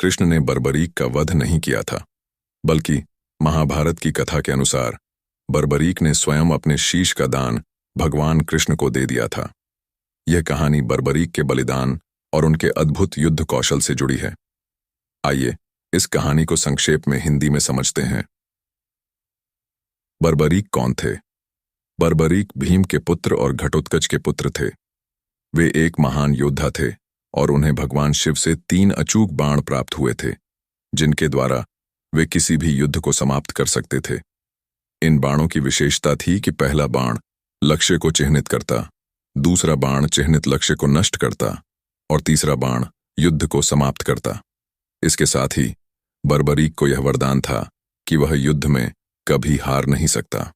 कृष्ण ने बर्बरीक का वध नहीं किया था, बल्कि महाभारत की कथा के अनुसार बर्बरीक ने स्वयं अपने शीश का दान भगवान कृष्ण को दे दिया था। यह कहानी बर्बरीक के बलिदान और उनके अद्भुत युद्ध कौशल से जुड़ी है। आइए इस कहानी को संक्षेप में हिंदी में समझते हैं। बर्बरीक कौन थे? बर्बरीक भीम के पुत्र और घटोत्कच के पुत्र थे। वे एक महान योद्धा थे और उन्हें भगवान शिव से 3 अचूक बाण प्राप्त हुए थे, जिनके द्वारा वे किसी भी युद्ध को समाप्त कर सकते थे। इन बाणों की विशेषता थी कि पहला बाण लक्ष्य को चिह्नित करता, दूसरा बाण चिह्नित लक्ष्य को नष्ट करता और तीसरा बाण युद्ध को समाप्त करता। इसके साथ ही बर्बरीक को यह वरदान था कि वह युद्ध में कभी हार नहीं सकता।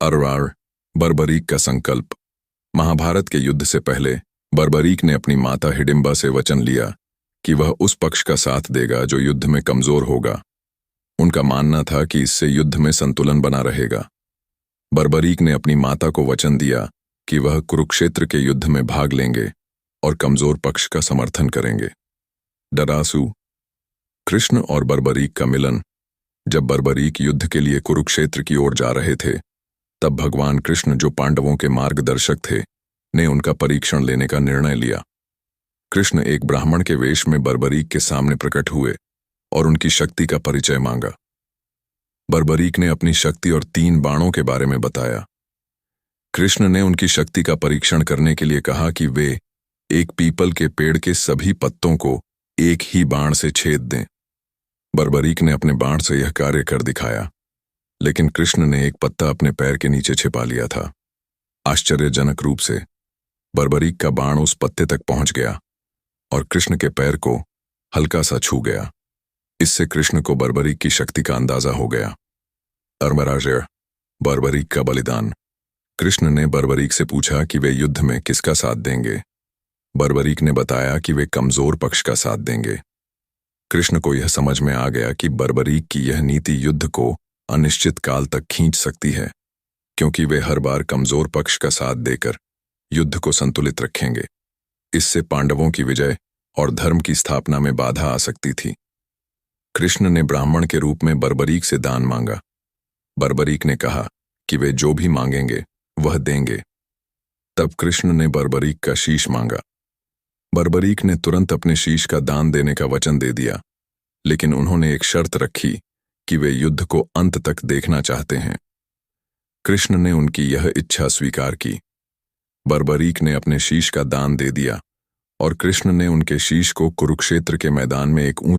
अरवार बर्बरीक का संकल्प। महाभारत के युद्ध से पहले बर्बरीक ने अपनी माता हिडिंबा से वचन लिया कि वह उस पक्ष का साथ देगा जो युद्ध में कमजोर होगा। उनका मानना था कि इससे युद्ध में संतुलन बना रहेगा। बर्बरीक ने अपनी माता को वचन दिया कि वह कुरुक्षेत्र के युद्ध में भाग लेंगे और कमजोर पक्ष का समर्थन करेंगे। डरासू। कृष्ण और बर्बरीक का मिलन। जब बर्बरीक युद्ध के लिए कुरुक्षेत्र की ओर जा रहे थे, तब भगवान कृष्ण, जो पांडवों के मार्गदर्शक थे, ने उनका परीक्षण लेने का निर्णय लिया। कृष्ण एक ब्राह्मण के वेश में बर्बरीक के सामने प्रकट हुए और उनकी शक्ति का परिचय मांगा। बर्बरीक ने अपनी शक्ति और 3 बाणों के बारे में बताया। कृष्ण ने उनकी शक्ति का परीक्षण करने के लिए कहा कि वे एक पीपल के पेड़ के सभी पत्तों को एक ही बाण से छेद दें। बर्बरीक ने अपने बाण से यह कार्य कर दिखाया, लेकिन कृष्ण ने एक पत्ता अपने पैर के नीचे छिपा लिया था। आश्चर्यजनक रूप से बर्बरीक का बाण उस पत्ते तक पहुंच गया और कृष्ण के पैर को हल्का सा छू गया। इससे कृष्ण को बर्बरीक की शक्ति का अंदाजा हो गया। धर्मराजय बर्बरीक का बलिदान। कृष्ण ने बर्बरीक से पूछा कि वे युद्ध में किसका साथ देंगे। बर्बरीक ने बताया कि वे कमजोर पक्ष का साथ देंगे। कृष्ण को यह समझ में आ गया कि बर्बरीक की यह नीति युद्ध को अनिश्चित काल तक खींच सकती है, क्योंकि वे हर बार कमजोर पक्ष का साथ देकर युद्ध को संतुलित रखेंगे। इससे पांडवों की विजय और धर्म की स्थापना में बाधा आ सकती थी। कृष्ण ने ब्राह्मण के रूप में बर्बरीक से दान मांगा। बर्बरीक ने कहा कि वे जो भी मांगेंगे वह देंगे। तब कृष्ण ने बर्बरीक का शीश मांगा। बर्बरीक ने तुरंत अपने शीश का दान देने का वचन दे दिया, लेकिन उन्होंने एक शर्त रखी कि वे युद्ध को अंत तक देखना चाहते हैं। कृष्ण ने उनकी यह इच्छा स्वीकार की। बर्बरीक ने अपने शीश का दान दे दिया और कृष्ण ने उनके शीश को कुरुक्षेत्र के मैदान में एक